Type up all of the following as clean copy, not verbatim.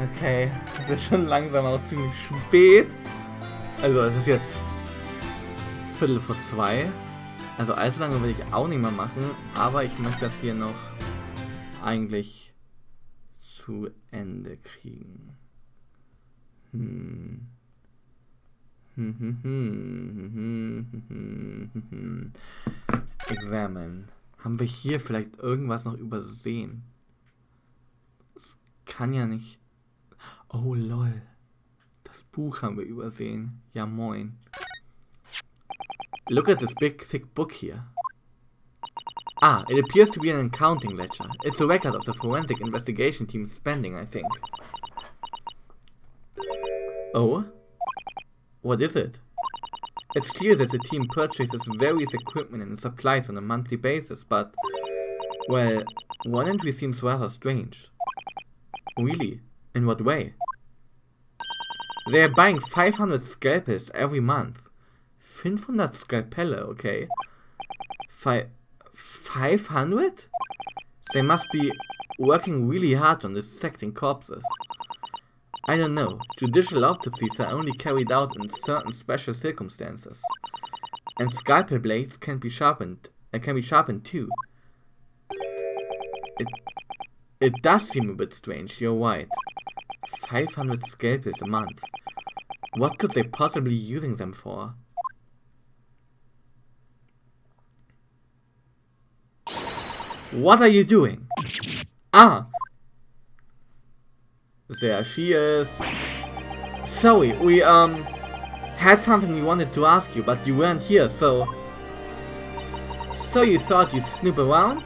Okay, es ist schon langsam auch ziemlich spät. Also es ist jetzt Viertel vor 2. Also allzu lange will ich auch nicht mehr machen, aber ich möchte das hier noch eigentlich zu Ende kriegen. Examen. Haben wir hier vielleicht irgendwas noch übersehen? Das kann ja nicht... Oh lol. Das Buch haben wir übersehen. Ja moin. Look at this big thick book here. Ah, it appears to be an accounting ledger. It's a record of the forensic investigation team's spending, I think. Oh? What is it? It's clear that the team purchases various equipment and supplies on a monthly basis, but... Well, one entry seems rather strange. Really? In what way? They are buying 500 scalpels every month. 500 Skalpelle, okay. 500? They must be working really hard on dissecting corpses. I don't know. Judicial autopsies are only carried out in certain special circumstances. And scalpel blades can be sharpened too. It does seem a bit strange, you're right. 500 scalpels a month. What could they possibly be using them for? What are you doing? Ah! There she is. Sorry, we had something we wanted to ask you, but you weren't here, so you thought you'd snoop around?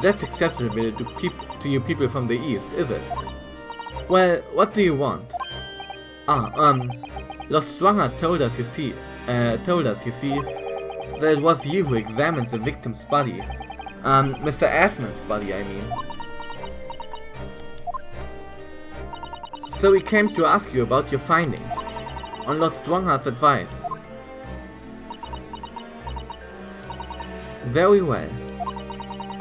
That's acceptable to you people from the East, is it? Well, what do you want? Lord Stronger told us, you see, that it was you who examined the victim's body. Mr. Assman's body, I mean. So we came to ask you about your findings, on Lord Strongheart's advice. Very well.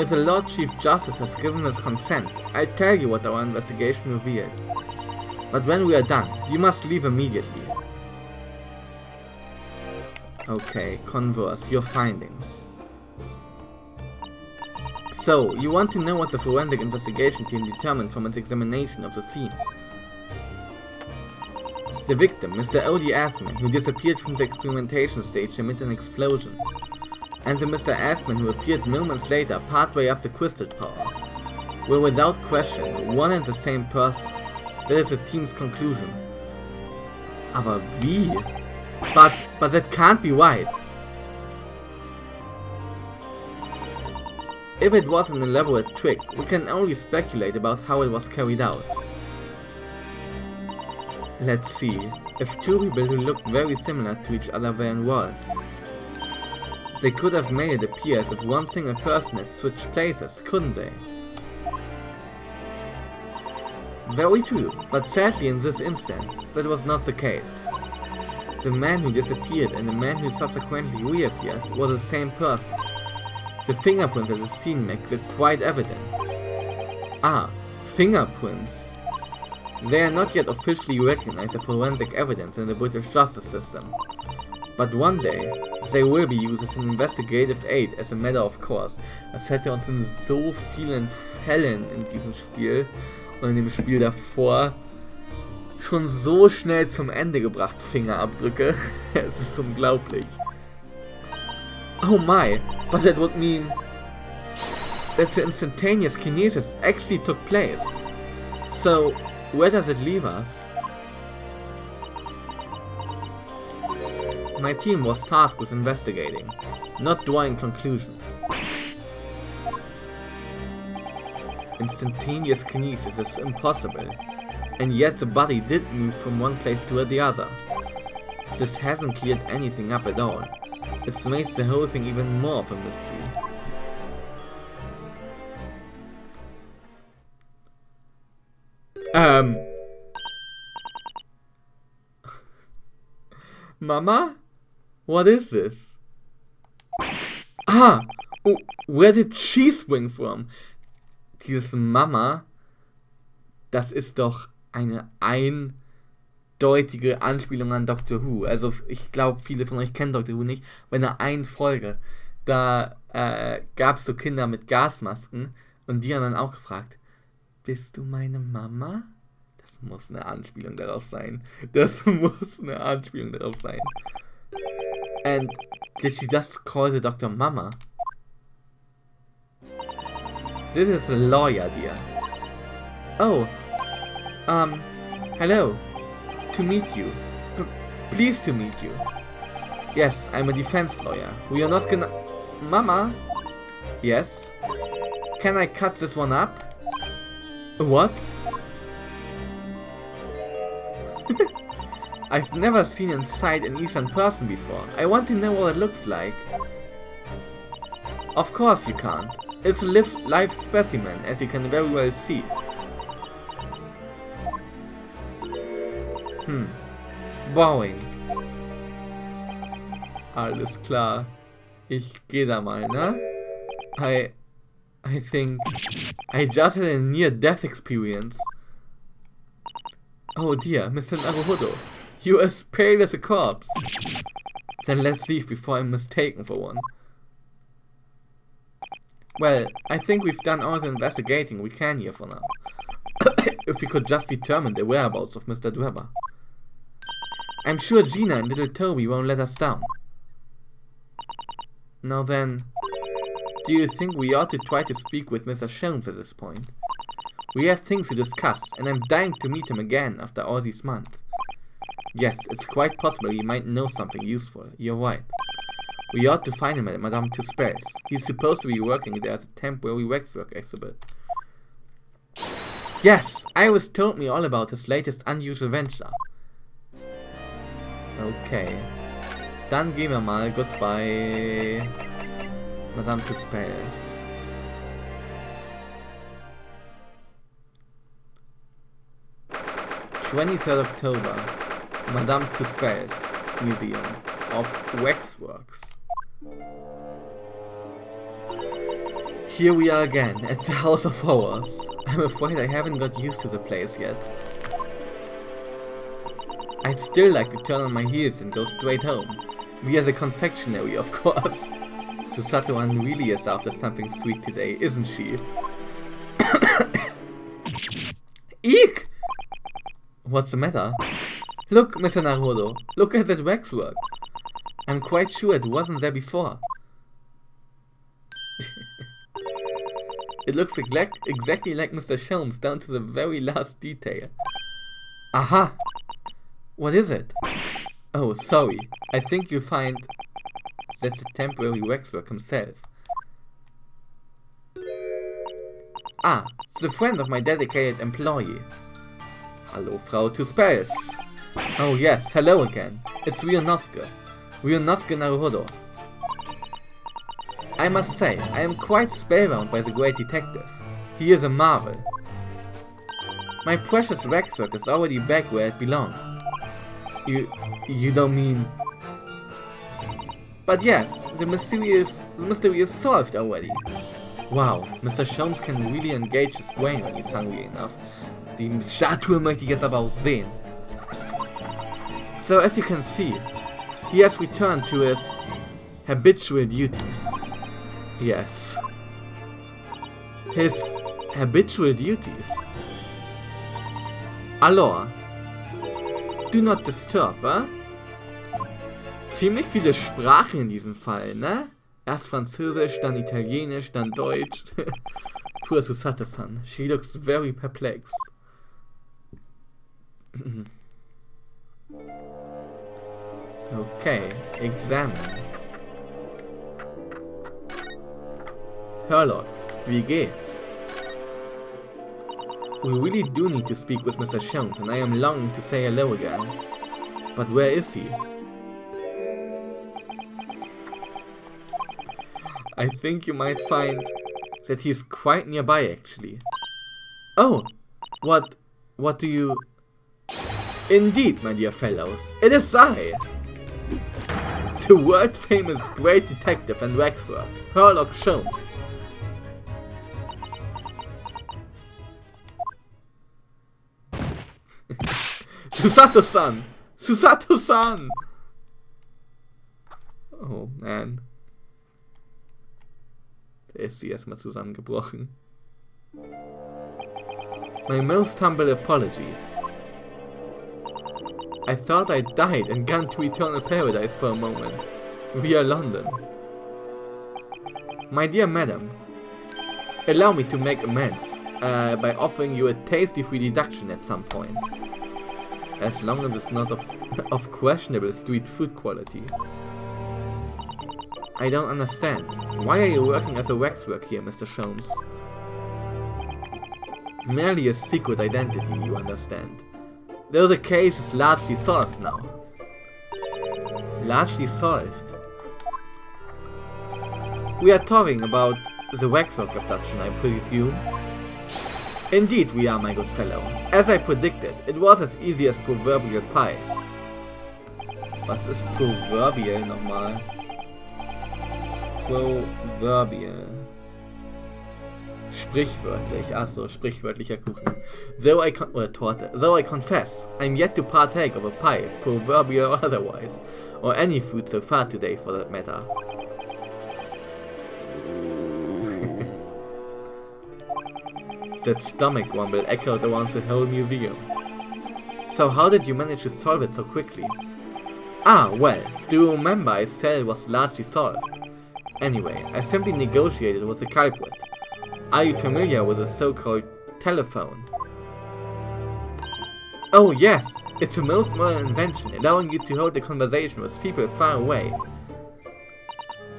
If the Lord Chief Justice has given his consent, I'll tell you what our investigation revealed. But when we are done, you must leave immediately. Okay, converse, your findings. So, you want to know what the forensic investigation team determined from its examination of the scene. The victim, Mr. O.D. Assman, who disappeared from the experimentation stage amid an explosion, and the Mr. Assman who appeared moments later partway up the crystal tower, were without question one and the same person. That is the team's conclusion. Aber wie? But that can't be right. If it was an elaborate trick, we can only speculate about how it was carried out. Let's see. If two people who looked very similar to each other were involved, they could have made it appear as if one single person had switched places, couldn't they? Very true, but sadly in this instance, that was not the case. The man who disappeared and the man who subsequently reappeared were the same person. The fingerprints at the scene make it quite evident. Ah, fingerprints. They are not yet officially recognized as forensic evidence in the British justice system. But one day, they will be used as an investigative aid as a matter of course. Das hätte uns in so vielen Fällen in diesem Spiel und in dem Spiel davor schon so schnell zum Ende gebracht, Fingerabdrücke. Es ist unglaublich. Oh my, but that would mean that the instantaneous kinesis actually took place. So, where does it leave us? My team was tasked with investigating, not drawing conclusions. Instantaneous kinesis is impossible, and yet the body did move from one place to the other. This hasn't cleared anything up at all. It's made the whole thing even more of a mystery. Mama? What is this? Ah! Where did she spring from? dieses Mama, das ist doch eine eindeutige Anspielung an Doctor Who. Also ich glaube, viele von euch kennen Doctor Who nicht. Bei einer einen Folge, da gab es so Kinder mit Gasmasken und die haben dann auch gefragt, bist du meine Mama? Das muss eine Anspielung darauf sein. And did she just call the doctor Mama? This is a lawyer, dear. Oh, hello. To meet you. Pleased to meet you. Yes, I'm a defense lawyer. We are not gonna... Mama? Yes? Can I cut this one up? What? I've never seen inside an Eastern person before. I want to know what it looks like. Of course you can't. It's a live specimen, as you can very well see. Bowing. Alles klar. Ich geh da mal, ne? I think I just had a near-death experience. Oh dear, Mr. Naruhodo. You're as pale as a corpse. Then let's leave before I'm mistaken for one. Well, I think we've done all the investigating we can here for now. If we could just determine the whereabouts of Mr. Dweber. I'm sure Gina and little Toby won't let us down. Now then, do you think we ought to try to speak with Mr. Sholmes at this point? We have things to discuss, and I'm dying to meet him again after all these months. Yes, it's quite possible he might know something useful. You're right. We ought to find him at Madame Tussauds. He's supposed to be working there as a temporary waxwork exhibit. Yes, Iris told me all about his latest unusual venture. Okay. Dann gehen wir mal goodbye Madame Tussauds. 23rd October, Madame Tussauds Museum of Waxworks. Here we are again, at the House of Horrors. I'm afraid I haven't got used to the place yet. I'd still like to turn on my heels and go straight home. Via the confectionery, of course. Susato-an really is after something sweet today, isn't she? Eek! What's the matter? Look, Mr. Naruhodo, look at that waxwork. I'm quite sure it wasn't there before. It looks exactly like Mr. Sholmes down to the very last detail. Aha! What is it? Oh, sorry. I think you'll find that's a temporary waxwork himself. Ah, the friend of my dedicated employee. Hallo, Frau Tussauds. Oh yes, hello again. It's Ryunosuke Naruhodo. I must say, I am quite spellbound by the great detective. He is a marvel. My precious waxwork is already back where it belongs. You don't mean... But yes, the mystery is solved already. Wow, Mr. Sholmes can really engage his brain when he's hungry enough. Die Statue möchte ich jetzt aber auch sehen. So as you can see, he has returned to his habitual duties. Yes. His habitual duties. Alors, do not disturb, eh? Ziemlich viele Sprachen in diesem Fall, ne? Erst Französisch, dann Italienisch, dann Deutsch. Poor Susato-san, she looks very perplexed. Okay, examine. Herlock, wie geht's? We really do need to speak with Mr. Sholmes, and I am longing to say hello again. But where is he? I think you might find that he's quite nearby, actually. Oh! What do you... Indeed, my dear fellows, it is I! The world-famous great detective and waxwork, Herlock Sholmes. Susato-san! Susato-san! Oh man. Der ist sie erstmal zusammengebrochen. My most humble apologies. I thought I died and gone to eternal paradise for a moment, via London. My dear madam, allow me to make amends by offering you a tasty free deduction at some point. As long as it's not of questionable street food quality. I don't understand. Why are you working as a waxwork here, Mr. Sholmes? Merely a secret identity, you understand. Though the case is largely solved now. Largely solved? We are talking about the waxwork abduction, I presume? Indeed we are, my good fellow. As I predicted, it was as easy as proverbial pie. Was ist proverbial nochmal? Proverbial. Sprichwörtlich, achso, sprichwörtlicher Kuchen. Though I confess, I'm yet to partake of a pie, proverbial or otherwise, or any food so far today for that matter. That stomach rumble echoed around the whole museum. So how did you manage to solve it so quickly? Ah, well, do you remember I said it was largely solved? Anyway, I simply negotiated with the culprit. Are you familiar with the so-called telephone? Oh yes, it's a most modern invention, allowing you to hold a conversation with people far away.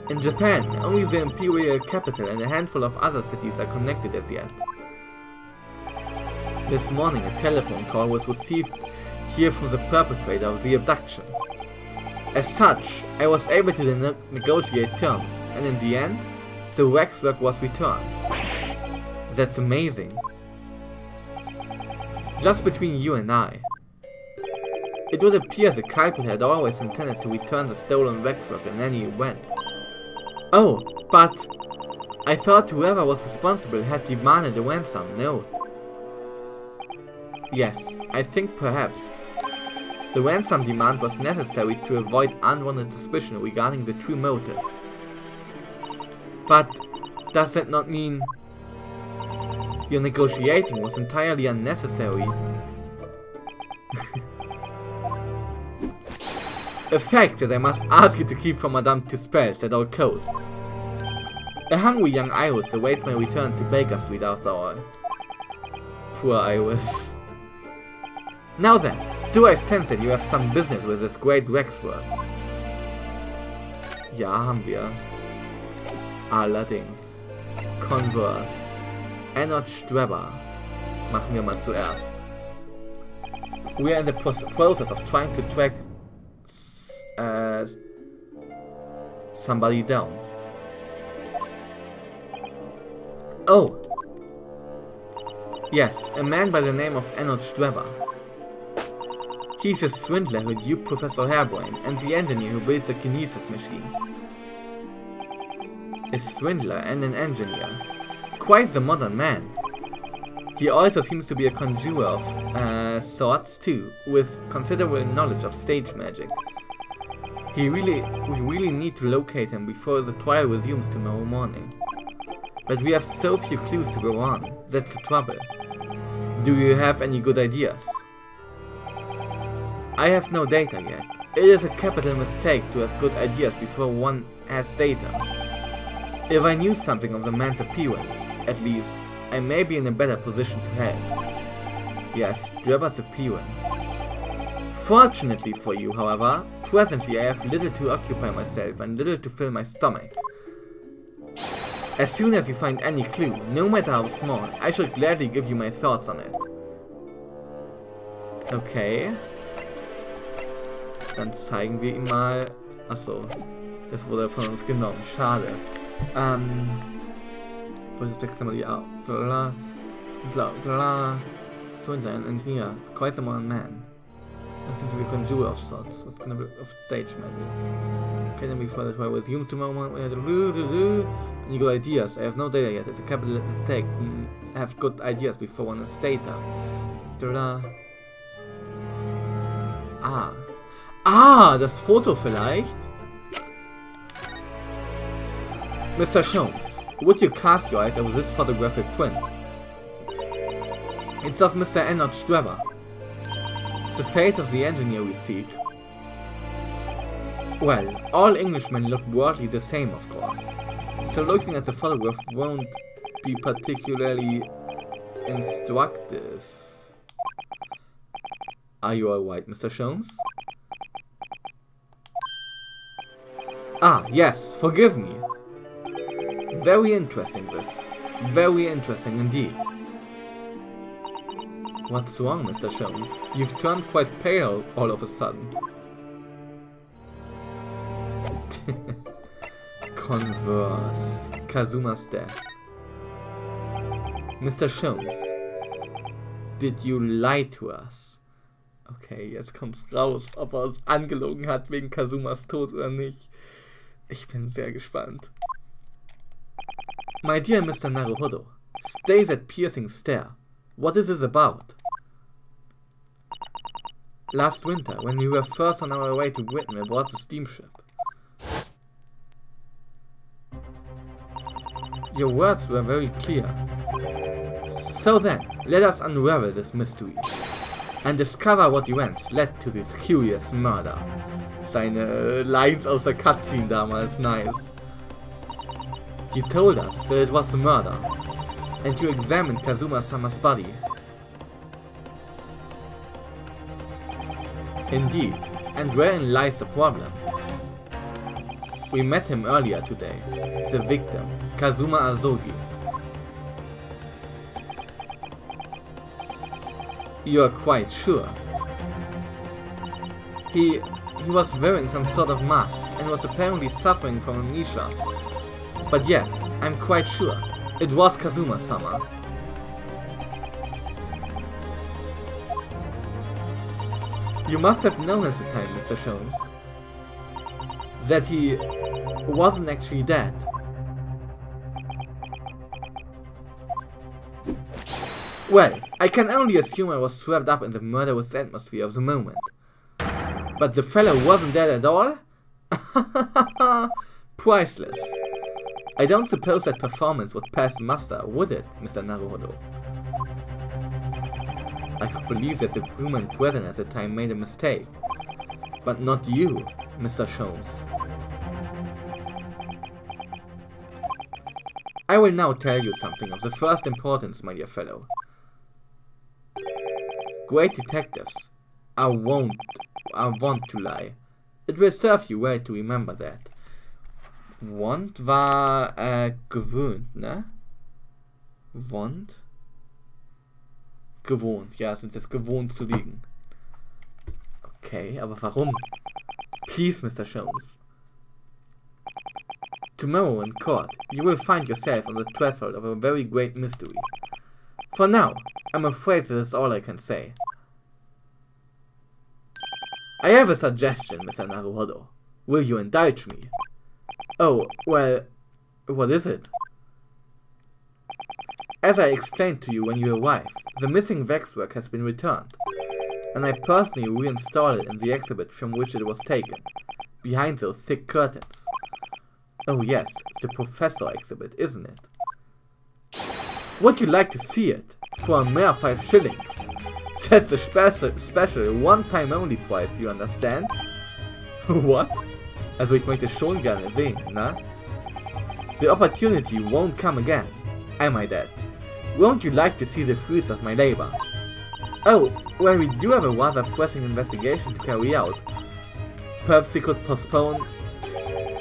In Japan, only the imperial capital and a handful of other cities are connected as yet. This morning a telephone call was received here from the perpetrator of the abduction. As such, I was able to negotiate terms, and in the end, the waxwork was returned. That's amazing. Just between you and I. It would appear the culprit had always intended to return the stolen waxwork in any event. Oh, but I thought whoever was responsible had demanded a ransom, no? Yes, I think perhaps. The ransom demand was necessary to avoid unwanted suspicion regarding the true motive. But does that not mean your negotiating was entirely unnecessary? A fact that I must ask you to keep from Madame Tussauds at all costs. A hungry young Iris awaits my return to Baker Street after all. Poor Iris. Now then, do I sense that you have some business with this great waxwork? Ja, haben wir. Allerdings. Converse. Ennard Streber. Machen wir mal zuerst. We are in the process of trying to track somebody down. Oh! Yes, a man by the name of Ennard Streber. He's a swindler who duped Professor Hairbrain and the engineer who built the kinesis machine. A swindler and an engineer. Quite the modern man. He also seems to be a conjurer of sorts too, with considerable knowledge of stage magic. We really need to locate him before the trial resumes tomorrow morning. But we have so few clues to go on, that's the trouble. Do you have any good ideas? I have no data yet. It is a capital mistake to have good ideas before one has data. If I knew something of the man's appearance, at least, I may be in a better position to help. Yes, Streber's appearance. Fortunately for you, however, presently I have little to occupy myself and little to fill my stomach. As soon as you find any clue, no matter how small, I shall gladly give you my thoughts on it. Okay. Dann zeigen wir ihm mal... Achso, das wurde von uns genommen, schade. Swindler, an engineer, quite a modern man. I seem to be a conjurer of sorts, what kind of stage magic. Can I be further if I was human tomorrow morning? Any good ideas? I have no data yet, it's a capital mistake to have good ideas before one has data. Das Foto vielleicht? Mr. Sholmes, would you cast your eyes over this photographic print? It's of Mr. Ennard Streber. It's the fate of the engineer we seek. Well, all Englishmen look broadly the same, of course, so looking at the photograph won't be particularly instructive. Are you alright, Mr. Sholmes? Yes, forgive me. Very interesting this. Very interesting indeed. What's wrong, Mr. Sholmes? You've turned quite pale all of a sudden. Converse. Kazuma's death. Mr. Sholmes, did you lie to us? Okay, jetzt kommt's raus, ob er uns angelogen hat wegen Kazumas Tod oder nicht. Ich bin sehr gespannt. My dear Mr. Naruhodo, stay that piercing stare. What is this about? Last winter, when we were first on our way to Britain aboard the steamship. Your words were very clear. So then, let us unravel this mystery and discover what events led to this curious murder. Seine Lines aus der Cutscene damals, nice. You told us that it was a murder, and you examined Kazuma-sama's body. Indeed, and wherein lies the problem? We met him earlier today, the victim, Kazuma Azogi. You are quite sure? He was wearing some sort of mask and was apparently suffering from amnesia. But yes, I'm quite sure. It was Kazuma-sama. You must have known at the time, Mr. Sholmes, that he wasn't actually dead. Well, I can only assume I was swept up in the murderous atmosphere of the moment. But the fellow wasn't dead at all? Priceless. I don't suppose that performance would pass muster, would it, Mr. Naruhodo? I could believe that the crewman present at the time made a mistake. But not you, Mr. Sholmes. I will now tell you something of the first importance, my dear fellow. Great detectives are wont to lie. It will serve you well to remember that. Want war gewöhnt, ne? Want? Gewohnt, ja, sind es gewohnt zu liegen. Okay, aber warum? Please, Mr. Sholmes. Tomorrow in court, you will find yourself on the threshold of a very great mystery. For now, I'm afraid that is all I can say. I have a suggestion, Mr. Naruhodo. Will you indulge me? Oh, well, what is it? As I explained to you when you arrived, the missing waxwork has been returned, and I personally reinstalled it in the exhibit from which it was taken, behind those thick curtains. Oh yes, the Professor exhibit, isn't it? Would you like to see it? For a mere 5 shillings. That's a special one-time only price, do you understand? What? Also ich möchte schon gerne sehen, na? The opportunity won't come again. Am I dead? Won't you like to see the fruits of my labor? Oh, well, we do have a rather pressing investigation to carry out. Perhaps we could postpone.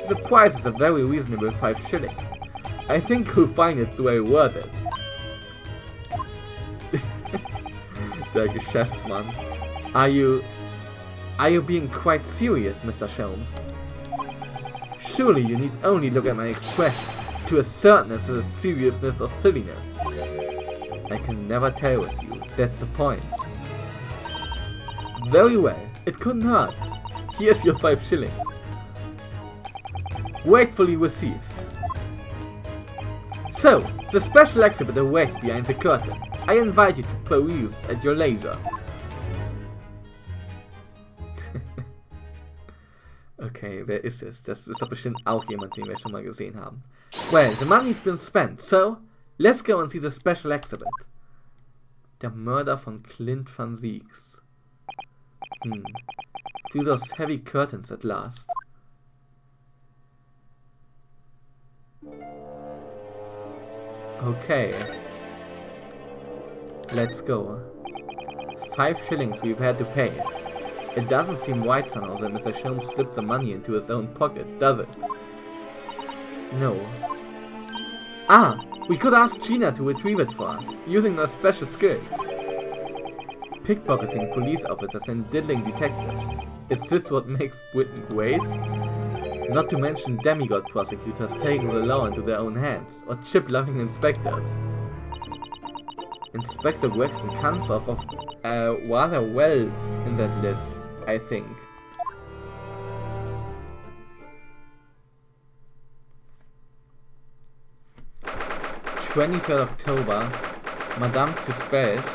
The price is a very reasonable 5 shillings. I think you'll find it very worth it. Der Geschäftsmann. Are you being quite serious, Mr. Sholmes? Surely you need only look at my expression to ascertain if it is seriousness or silliness. I can never tell with you, that's the point. Very well, it couldn't hurt. Here's your 5 shillings. Gratefully received. So, the special exhibit awaits behind the curtain. I invite you to peruse at your leisure. Okay, wer ist es? Das ist doch bestimmt auch jemand, den wir schon mal gesehen haben. Well, the money's been spent, so let's go and see the special exhibit. Der Mörder von Clint van Zieks. Through those heavy curtains at last. Okay. Let's go. 5 shillings we've had to pay. It doesn't seem right somehow that Mr. Sholmes slipped the money into his own pocket, does it? No. Ah! We could ask Gina to retrieve it for us, using her special skills. Pickpocketing police officers and diddling detectives. Is this what makes Britain great? Not to mention demigod prosecutors taking the law into their own hands, or chip-loving inspectors. Inspector Gregson comes off of rather well in that list, I think. October 23rd, Madame Tussauds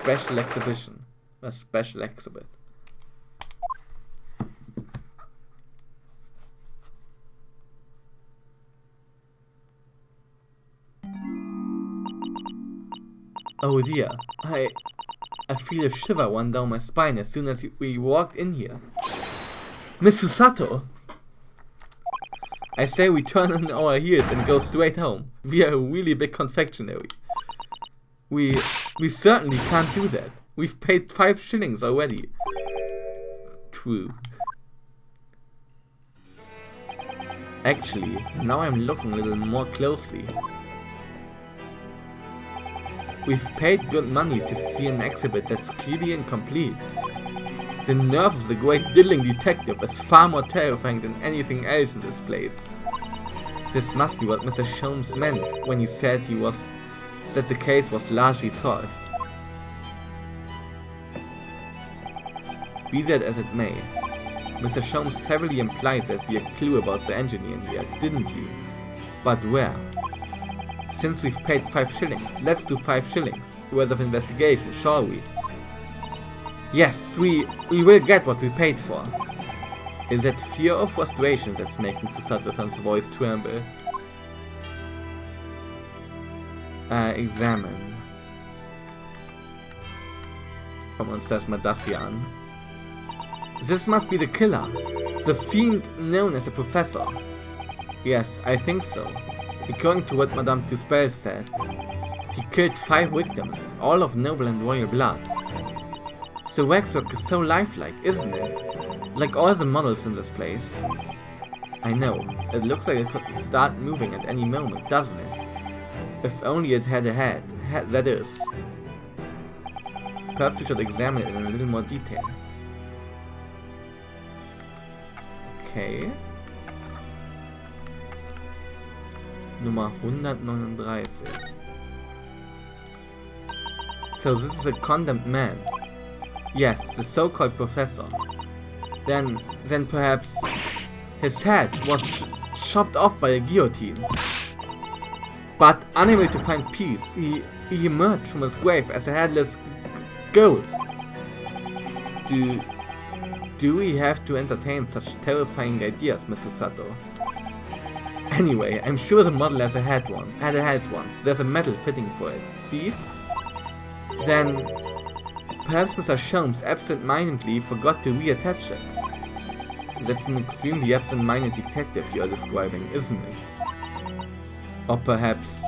special exhibition. A special exhibit. Oh dear, I feel a shiver run down my spine as soon as we walked in here. Miss Susato! I say we turn on our heels and go straight home. We are a really big confectionery. We certainly can't do that. We've paid 5 shillings already. True. Actually, now I'm looking a little more closely. We've paid good money to see an exhibit that's clearly incomplete. The nerve of the great diddling detective is far more terrifying than anything else in this place. This must be what Mr. Sholmes meant when he said that the case was largely solved. Be that as it may, Mr. Sholmes heavily implied there'd be a clue about the engineer in here, didn't he? But where? Since we've paid 5 shillings, let's do 5 shillings worth of investigation, shall we? Yes, we will get what we paid for. Is that fear or frustration that's making Susato-san's voice tremble? Examine. Schauen wir uns das mal das hier an. This must be the killer. The fiend known as the professor. Yes, I think so. According to what Madame Tussauds said, he killed 5 victims, all of noble and royal blood. The waxwork is so lifelike, isn't it? Like all the models in this place. I know, it looks like it could start moving at any moment, doesn't it? If only it had a head, that is. Perhaps we should examine it in a little more detail. Okay. Nummer 139. So this is a condemned man. Yes, the so-called professor. Then perhaps his head was chopped off by a guillotine. But unable to find peace, he emerged from his grave as a headless ghost. Do we have to entertain such terrifying ideas, Miss Susato? Anyway, I'm sure the model had a head once. There's a metal fitting for it. See? Then perhaps Mr. Sholmes absent-mindedly forgot to reattach it. That's an extremely absent-minded detective you are describing, isn't it? Or perhaps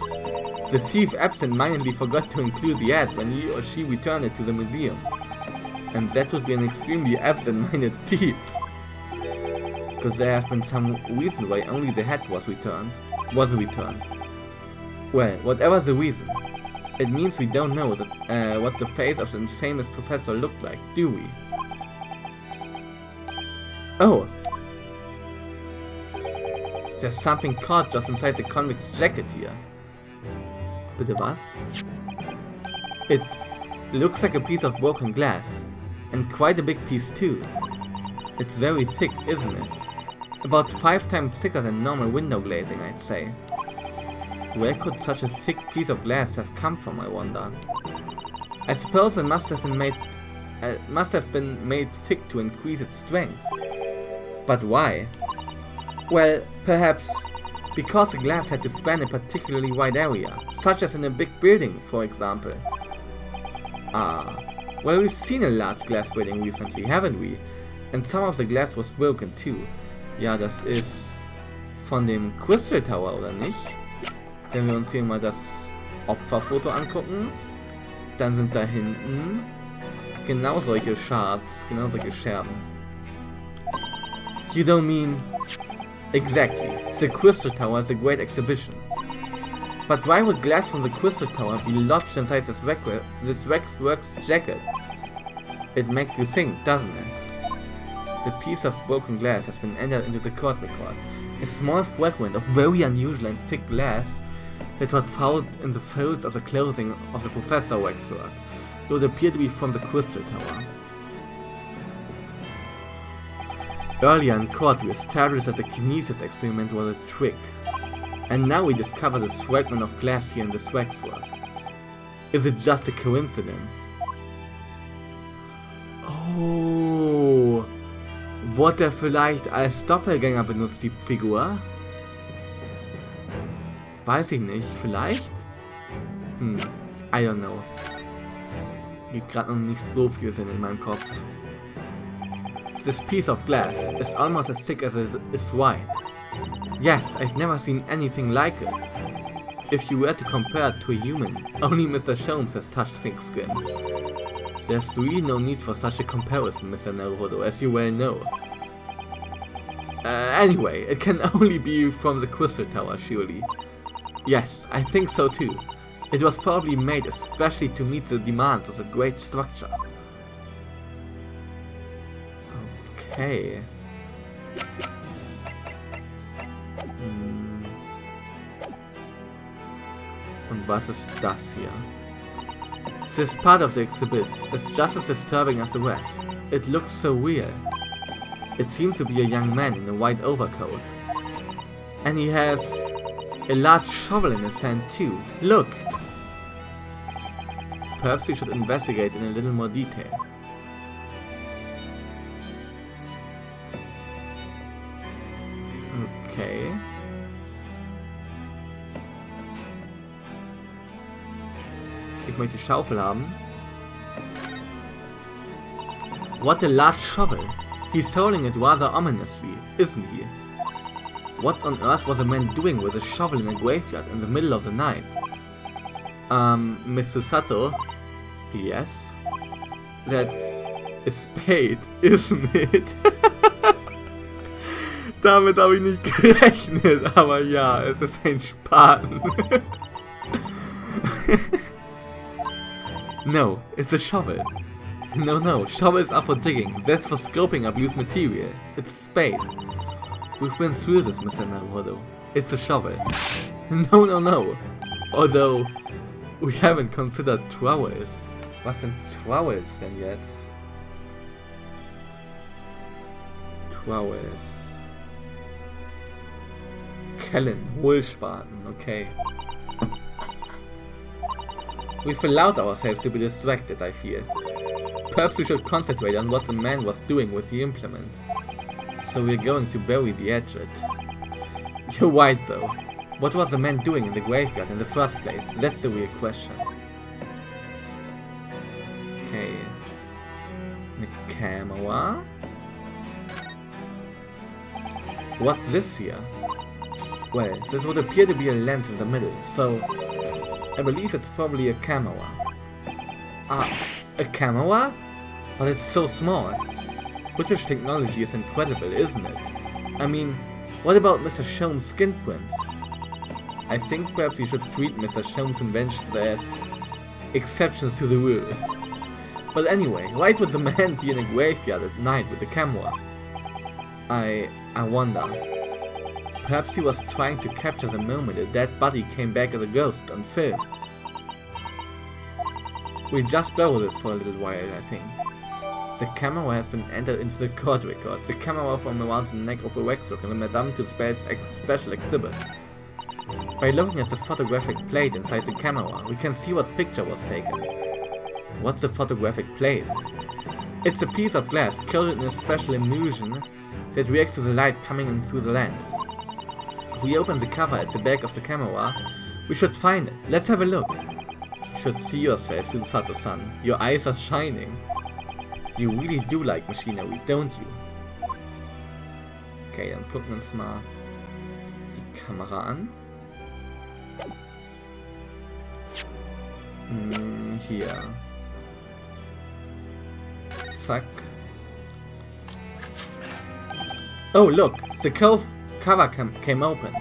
the thief absent-mindedly forgot to include the ad when he or she returned it to the museum. And that would be an extremely absent-minded thief. Because there have been some reason why only the head wasn't returned. Well, whatever the reason, it means we don't know what the face of the infamous professor looked like, do we? Oh! There's something caught just inside the convict's jacket here. Bitte was? It looks like a piece of broken glass, and quite a big piece too. It's very thick, isn't it? About 5 times thicker than normal window glazing, I'd say. Where could such a thick piece of glass have come from, I wonder? I suppose it must have been made thick to increase its strength. But why? Well, perhaps because the glass had to span a particularly wide area, such as in a big building, for example. Ah, well, we've seen a large glass building recently, haven't we? And some of the glass was broken too. Ja, das ist von dem Crystal Tower, oder nicht? Wenn wir uns hier mal das Opferfoto angucken, dann sind da hinten genau solche Shards, genau solche Scherben. You don't mean... Exactly. The Crystal Tower is a great exhibition. But why would glass from the Crystal Tower be lodged inside this waxworks jacket? It makes you think, doesn't it? The piece of broken glass has been entered into the court record. A small fragment of very unusual and thick glass that was found in the folds of the clothing of the Professor Waxwork. It would appear to be from the Crystal Tower. Earlier in court we established that the kinesis experiment was a trick. And now we discover this fragment of glass here in this waxwork. Is it just a coincidence? Oh, wurde er vielleicht als Doppelgänger benutzt, die Figur? Weiß ich nicht, vielleicht? I don't know. Gibt gerade noch nicht so viel Sinn in meinem Kopf. This piece of glass is almost as thick as it is wide. Yes, I've never seen anything like it. If you were to compare it to a human, only Mr. Sholmes has such thick skin. There's really no need for such a comparison, Mr. Naruhodo, as you well know. Anyway, it can only be from the Crystal Tower, surely. Yes, I think so too. It was probably made especially to meet the demands of the great structure. Okay. Und was ist das hier? This part of the exhibit is just as disturbing as the rest. It looks so real. It seems to be a young man in a white overcoat. And he has a large shovel in his hand too. Look! Perhaps we should investigate in a little more detail. Okay. Ich möchte die Schaufel haben. What a large shovel! He's holding it rather ominously, isn't he? What on earth was a man doing with a shovel in a graveyard in the middle of the night? Mr. Sato? Yes? That's a spade, isn't it? Damit habe ich nicht gerechnet, aber ja, es ist ein Spaten. No, it's a shovel. No, shovels are for digging, that's for scoping up loose material. It's a spade. We've been through this, Mr. Naruhodo. It's a shovel. No. Although, we haven't considered trowels. Was sind Trowels denn jetzt? Trowels. Kellen, Hohlspaten, okay. We've allowed ourselves to be distracted, I feel. Perhaps we should concentrate on what the man was doing with the implement. So we're going to bury the hatchet. You're right though. What was the man doing in the graveyard in the first place? That's the real question. Okay. The camera? What's this here? Well, this would appear to be a lens in the middle, so I believe it's probably a camera. Ah, a camera? But it's so small. British technology is incredible, isn't it? I mean, what about Mr. Sholmes' skin prints? I think perhaps we should treat Mr. Sholmes' inventions as exceptions to the rule. But anyway, why would the man be in a graveyard at night with a camera? I wonder. Perhaps he was trying to capture the moment a dead body came back as a ghost on film. We'll just borrow this for a little while, I think. The camera has been entered into the court record. The camera from around the neck of the waxwork in the Madame Tussauds special exhibit. By looking at the photographic plate inside the camera, we can see what picture was taken. What's the photographic plate? It's a piece of glass coated in a special emulsion that reacts to the light coming in through the lens. If we open the cover at the back of the camera, we should find it. Let's have a look. You should see yourself, Susato-san. Your eyes are shining. You really do like machinery, don't you? Okay, dann gucken wir uns mal die Kamera an. Hier. Zack. Oh, look! The cover came open.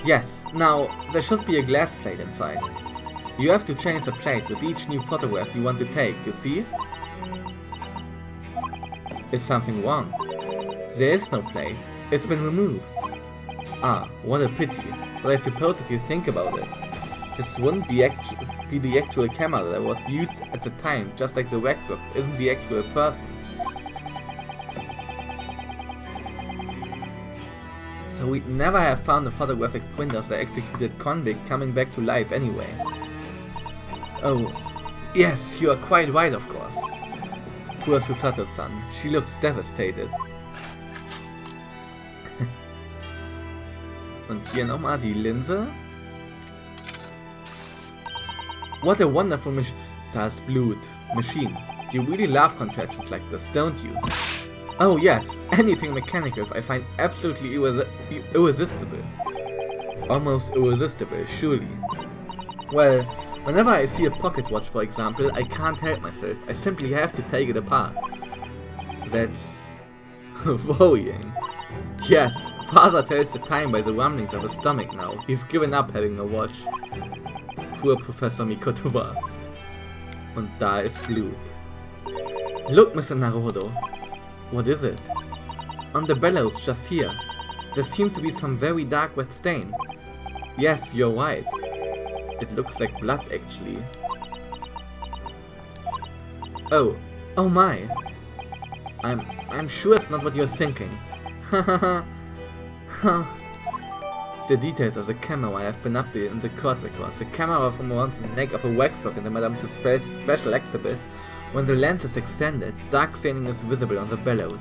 Yes, now there should be a glass plate inside. You have to change the plate with each new photograph you want to take, you see? Is something wrong? There is no plate. It's been removed. Ah, what a pity. But I suppose if you think about it, this wouldn't be the actual camera that was used at the time, just like the waxwork isn't the actual person. So we'd never have found a photographic print of the executed convict coming back to life anyway. Oh, yes, you are quite right, of course. Poor Susato-san, she looks devastated. Und hier nochmal die Linse. What a wonderful machine. Das Blut. Machine. You really love contraptions like this, don't you? Oh yes, anything mechanical I find absolutely irresistible. Almost irresistible, surely. Well, whenever I see a pocket watch, for example, I can't help myself. I simply have to take it apart. That's worrying. Yes, father tells the time by the rumblings of his stomach now. He's given up having a watch. Poor Professor Mikotoba. Und da ist Blut. Look, Mr. Naruhodo. What is it? On the bellows just here. There seems to be some very dark red stain. Yes, you're right. It looks like blood, actually. Oh my. I'm sure it's not what you're thinking. The details of the camera have been updated in the court record. The camera from around the neck of a waxwork in the Madame Tussauds special exhibit. When the lens is extended, dark staining is visible on the bellows.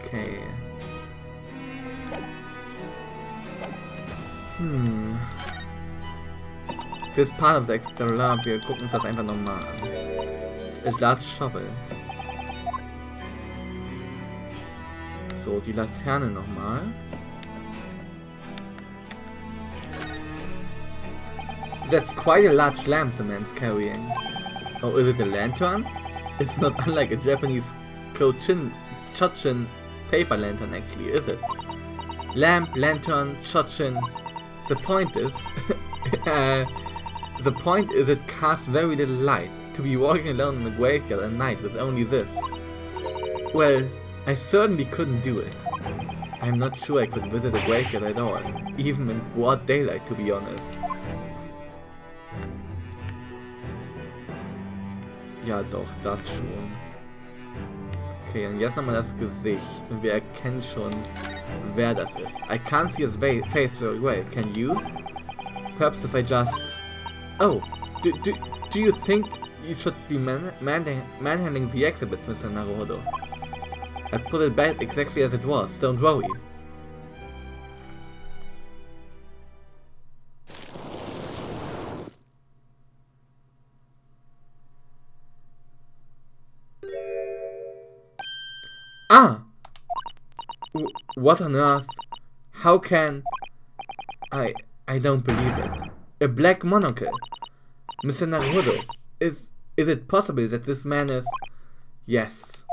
Okay. Das ist part of the Explorer. Wir gucken uns das einfach nochmal an. A large shovel. So, die Laterne nochmal. That's quite a large lamp the man's carrying. Oh, is it a lantern? It's not unlike a Japanese Chochin paper lantern actually, is it? Lamp, lantern, Chochin. The point is... it casts very little light. To be walking alone in the graveyard at night with only this. Well, I certainly couldn't do it. I'm not sure I could visit a graveyard at all. Even in broad daylight, to be honest. Ja doch, das schon. Okay, und jetzt nochmal das Gesicht. Und wir erkennen schon, wer das ist. I can't see his face very well, can you? Perhaps if I just... Oh, do you think you should be manhandling the exhibits, Mr. Naruhodo? I put it back exactly as it was, don't worry. Ah! What on earth? How can... I don't believe it. A black monocle. Mr. Naruhodo, is it possible that this man is... Yes.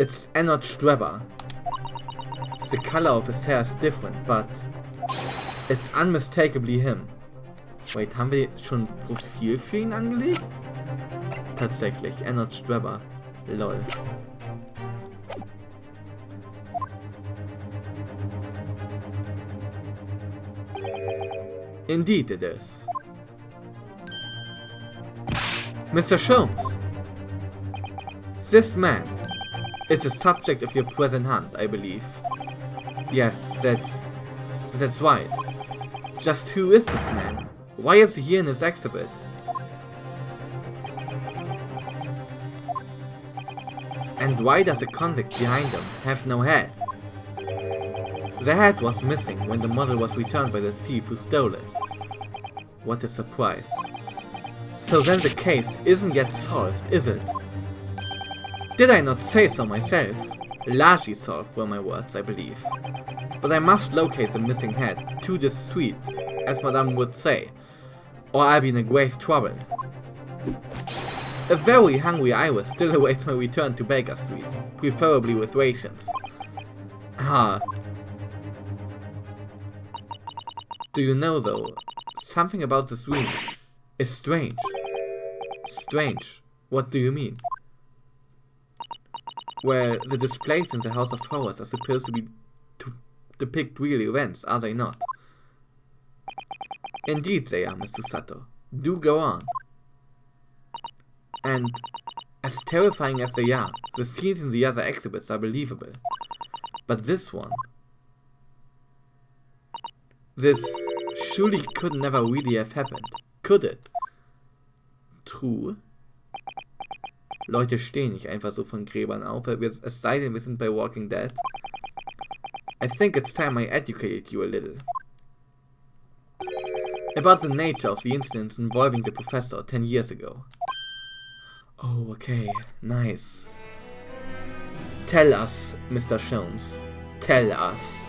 It's Enoch Streber. The color of his hair is different, but... It's unmistakably him. Wait, haben wir schon ein Profil für ihn angelegt? Tatsächlich, Enoch Streber. Lol. Indeed it is. Mr. Sholmes! This man is the subject of your present hunt, I believe. Yes, that's right. Just who is this man? Why is he here in this exhibit? And why does the convict behind them have no head? The head was missing when the model was returned by the thief who stole it. What a surprise. So then the case isn't yet solved, is it? Did I not say so myself? Largely solved were my words, I believe. But I must locate the missing head to this suite, as Madame would say, or I'll be in a grave trouble. A very hungry Iris still awaits my return to Baker Street, preferably with rations. Ah. Do you know though, something about this room is strange. Strange? What do you mean? Well, the displays in the House of Horrors are supposed to depict real events, are they not? Indeed they are, Mr. Sato. Do go on. And, as terrifying as they are, the scenes in the other exhibits are believable. But this one... This surely could never really have happened, could it? True. Leute stehen nicht einfach so von Gräbern auf, es sei denn, wir sind bei Walking Dead. I think it's time I educated you a little. About the nature of the incidents involving the professor 10 years ago. Oh, okay, nice. Tell us, Mr. Sholmes. Tell us.